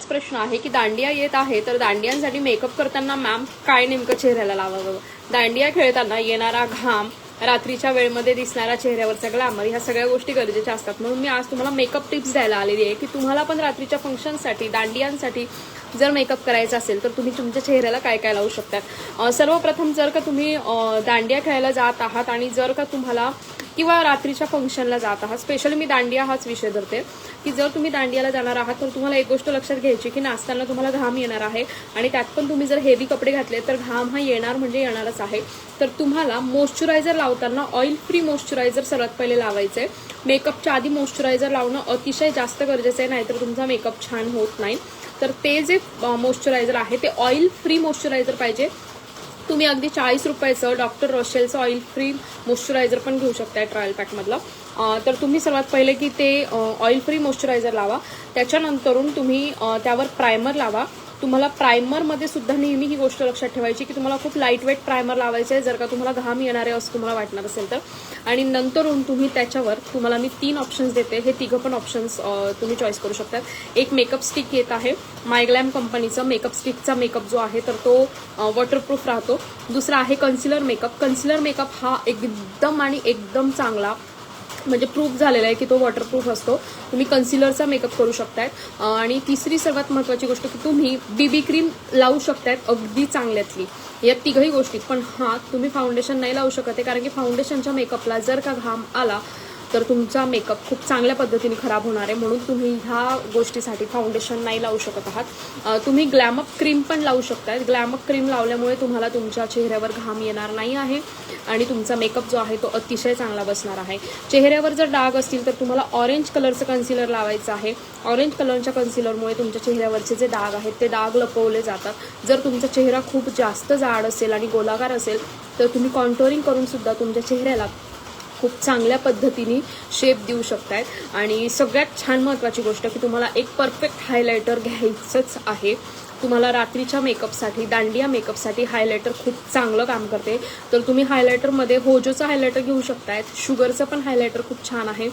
प्रश्न आहे की दांडिया येत आहे तर दांडियांसाठी मेकअप करताना मॅम काय नेमकं चेहऱ्याला लावावं. दांडिया खेळताना येणारा घाम, रात्रीच्या वेळेमध्ये दिसणारा चेहऱ्यावरचा ग्लॅमर, ह्या सगळ्या गोष्टी गरजेच्या असतात. म्हणून मी आज तुम्हाला मेकअप टिप्स द्यायला आलेली आहे की तुम्हाला पण रात्रीच्या फंक्शनसाठी, दांडियांसाठी जर मेकअप करायचा असेल तर तुम्ही तुमच्या चेहऱ्याला काय काय लावू शकतात. सर्वप्रथम जर का तुम्ही दांडिया खेळायला जात आहात आणि जर का तुम्हाला किंवा रात्रीच्या फंक्शनला जात आहात, स्पेशली मी दांडिया हाच विषय धरते की जर तुम्ही दांडियाला जाणार आहात तर तुम्हाला एक गोष्ट लक्षात घ्यायची की नाचताना तुम्हाला घाम येणार आहे आणि त्यात पण तुम्ही जर हेवी कपडे घातले तर घाम हा येणार म्हणजे येणारच आहे. तर तुम्हाला मॉइश्चरायझर लावताना ऑइल फ्री मॉइश्चरायझर सर्वात पहिले लावायचं आहे. मेकअपच्या आधी मॉइश्चरायझर लावणं अतिशय जास्त गरजेचं आहे, नाहीतर तुमचा मेकअप छान होत नाही. तर ते जे मॉइश्चरायझर आहे ते ऑइल फ्री मॉइश्चरायझर पाहिजे. तुम्ही अगदी 40 रुपयाचं डॉक्टर रॉशेलचं ऑइल फ्री मॉइश्चरायझर पण घेऊ शकताय ट्रायल पॅकमधलं. तर तुम्ही सर्वात पहिले की ते ऑइल फ्री मॉइश्चरायझर लावा. त्याच्यानंतरून तुम्ही त्यावर प्रायमर लावा. तुम्हाला प्रायमरमध्ये सुद्धा नेहमी ही गोष्ट लक्षात ठेवायची की तुम्हाला खूप लाईट वेट प्रायमर लावायचं आहे जर का तुम्हाला घाम येणार आहे असं तुम्हाला वाटणार असेल तर. आणि नंतरून तुम्ही त्याच्यावर, तुम्हाला मी 3 ऑप्शन्स देते, हे तिघं पण ऑप्शन्स तुम्ही चॉईस करू शकतात. एक मेकअप स्टिक येत आहे मायग्लॅम कंपनीचं. मेकअप स्टिकचा मेकअप जो आहे तर तो वॉटरप्रूफ राहतो. दुसरा आहे कन्सिलर मेकअप. कन्सिलर मेकअप हा एकदम आणि एकदम चांगला, म्हणजे प्रूफ झालेला आहे की तो वॉटरप्रूफ असतो. तुम्ही कन्सिलरचा मेकअप करू शकताय. आणि तिसरी सर्वात महत्त्वाची गोष्ट की तुम्ही बीबी क्रीम लावू शकतायत अगदी चांगल्यातली. या तिघही गोष्टी. पण तुम्ही फाउंडेशन नाही लावू शकत आहे, कारण की फाउंडेशनच्या मेकअपला जर का घाम आला तर तुमचा मेकअप खूप चांगल्या पद्धतीने खराब होणार आहे. म्हणून तुम्ही ह्या गोष्टीसाठी फाउंडेशन नाही लावू शकत आहात. तुम्ही ग्लॅमअप क्रीम पण लावू शकताय. ग्लॅमअप क्रीम लावल्यामुळे तुम्हाला तुमच्या चेहऱ्यावर घाम येणार नाही आहे आणि तुमचा मेकअप जो आहे तो अतिशय चांगला बसणार आहे. चेहऱ्यावर जर डाग असतील तर तुम्हाला ऑरेंज कलरचं कन्सिलर लावायचं आहे. ऑरेंज कलरच्या कन्सिलरमुळे तुमच्या चेहऱ्यावरचे जे डाग आहेत ते डाग लपवले जातात. जर तुमचा चेहरा खूप जास्त जाड असेल आणि गोलाकार असेल तर तुम्ही कॉन्टोरिंग करून सुद्धा तुमच्या चेहऱ्याला खूप चांगल्या पद्धतीने शेप देऊ शकतायत. आणि सगळ्यात छान महत्त्वाची गोष्ट की तुम्हाला एक परफेक्ट हायलायटर घ्यायचंच आहे. तुम्हाला रात्रीच्या मेकअपसाठी, दांडिया मेकअपसाठी हायलायटर खूप चांगलं काम करते. तर तुम्ही हायलायटरमध्ये होजोचं हायलायटर घेऊ शकतायत. शुगरचं पण हायलायटर खूप छान आहे.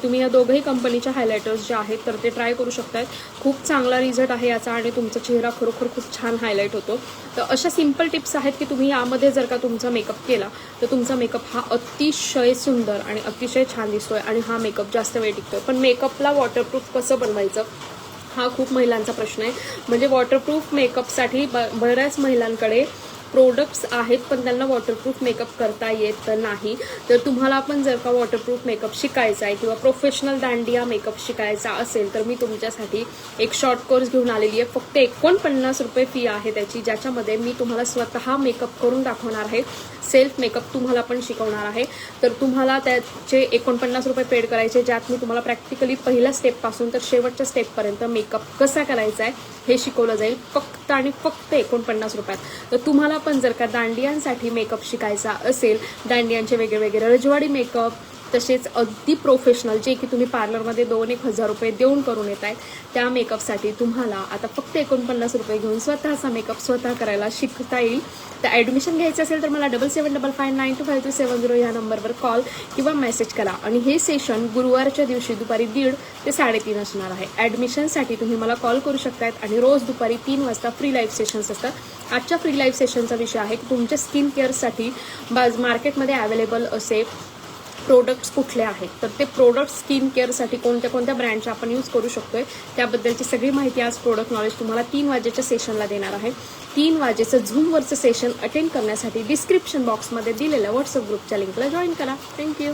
तुम्ही या दोघंही कंपनीच्या हायलायटर्स जे आहेत तर ते ट्राय करू शकतायत. खूप चांगला रिझल्ट आहे याचा आणि तुमचा चेहरा खरोखर खूप छान हायलाईट होतो. तर अशा सिंपल टिप्स आहेत की तुम्ही यामध्ये जर का तुमचा मेकअप केला तर तुमचा मेकअप हा अतिशय सुंदर आणि अतिशय छान दिसतोय आणि हा मेकअप जास्त वेळ टिकतोय. पण मेकअपला वॉटरप्रूफ कसं बनवायचं हा खूप महिलांचा प्रश्न आहे. म्हणजे वॉटरप्रूफ मेकअपसाठी बऱ्याच महिलांकडे प्रोडक्ट्स आहेत पण त्यांना वॉटरप्रूफ मेकअप करता येत नाही. तर तुम्हाला पण जर का वॉटरप्रूफ मेकअप शिकायचा आहे किंवा प्रोफेशनल दांडिया मेकअप शिकायचा असेल तर मी तुमच्यासाठी एक शॉर्ट कोर्स घेऊन आलेली आहे. फक्त 49 रुपये फी आहे त्याची, ज्याच्यामध्ये मी तुम्हाला स्वतः मेकअप करून दाखवणार आहे. सेल्फ मेकअप तुम्हाला पण शिकवणार आहे. तर तुम्हाला त्याचे 49 रुपये पेड करायचे, ज्यात मी तुम्हाला प्रॅक्टिकली पहिल्या स्टेपपासून तर शेवटच्या स्टेपपर्यंत मेकअप कसा करायचा आहे हे शिकवलं जाईल, फक्त आणि फक्त 49 रुपयात. तर तुम्हाला पण जर का दांडियांसाठी मेकअप शिकायचा असेल, दांडियांचे वेगळे वेगळे रजवाडी मेकअप, तसेच अगदी प्रोफेशनल जे की तुम्ही पार्लरमध्ये 2-1 हजार रुपये देऊन करून येत आहे, त्या मेकअपसाठी तुम्हाला आता फक्त 49 रुपये घेऊन स्वतःचा मेकअप स्वतः करायला शिकता येईल. तर ॲडमिशन घ्यायचं असेल तर मला 7755925270 या नंबरवर कॉल किंवा मेसेज करा. आणि हे सेशन गुरुवारच्या दिवशी दुपारी 1:30 ते 3:30 असणार आहे. ॲडमिशनसाठी तुम्ही मला कॉल करू शकतायत आणि रोज दुपारी 3 वाजता फ्री लाईव्ह सेशन्स असतात. आजच्या फ्री लाईव्ह सेशनचा विषय आहे की तुमच्या स्किन केअरसाठी मार्केटमध्ये अवेलेबल असे प्रोडक्ट्स कुठले आहेत. तर ते प्रोडक्ट स्किन केअरसाठी कोणत्या कोणत्या ब्रँडचे आपण यूज करू शकतोय त्याबद्दलची सगळी माहिती आज प्रोडक्ट नॉलेज तुम्हाला 3 वाजेच्या सेशनला देणार आहे. 3 वाजेचं झूमवरचं सेशन अटेंड करण्यासाठी डिस्क्रिप्शन बॉक्समध्ये दिलेल्या व्हॉट्सअप ग्रुपच्या लिंकला जॉईन करा. थँक्यू.